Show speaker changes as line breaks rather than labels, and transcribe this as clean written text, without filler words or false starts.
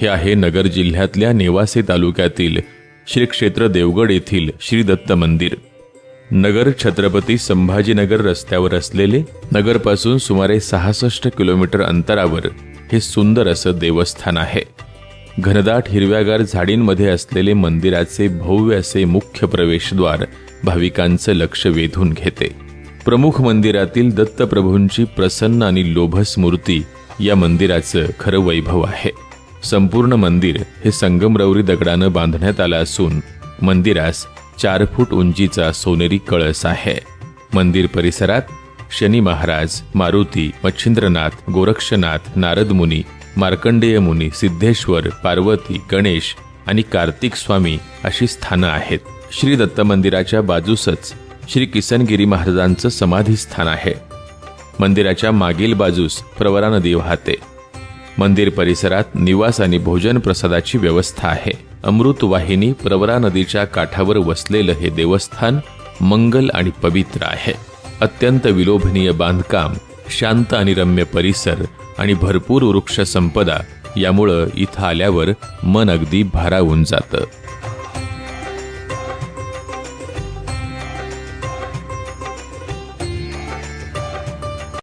हे आहे नगर जिल्ह्यातल्या नेवासे तालुक्यातील श्री क्षेत्र देवगड येथील श्री दत्त मंदिर. नगर छत्रपती संभाजीनगर रस्त्यावर असलेले, नगरपासून सुमारे 66 किलोमीटर अंतरावर हे सुंदर असं देवस्थान आहे. घनदाट हिरव्यागार झाडींमध्ये असलेले मंदिराचे भव्य असे मुख्य प्रवेशद्वार भाविकांचं लक्ष वेधून घेते. प्रमुख मंदिरातील दत्तप्रभूंची प्रसन्न आणि लोभस मूर्ती या मंदिराचं खरं वैभव आहे. संपूर्ण मंदिर हे संगमरवरी दगडानं बांधण्यात आलं असून मंदिरास 4 फूट उंचीचा सोनेरी कळस आहे. मंदिर परिसरात शनी महाराज, मारुती, मच्छिंद्रनाथ, गोरक्षनाथ, नारद मुनी, मार्कंडेय मुनी, सिद्धेश्वर, पार्वती, गणेश आणि कार्तिक स्वामी अशी स्थानं आहेत. श्री दत्त मंदिराच्या बाजूसच श्री किसनगिरी महाराजांचं समाधी स्थान आहे. मंदिराच्या मागील बाजूस प्रवरा नदी वाहते. मंदिर परिसरात निवास आणि भोजन प्रसादाची व्यवस्था आहे. अमृतवाहिनी प्रवरा नदीच्या काठावर वसलेलं हे देवस्थान मंगल आणि पवित्र आहे. अत्यंत विलोभनीय बांधकाम, शांत आणि रम्य परिसर आणि भरपूर वृक्ष संपदा यामुळं इथं आल्यावर मन अगदी भारावून जातं.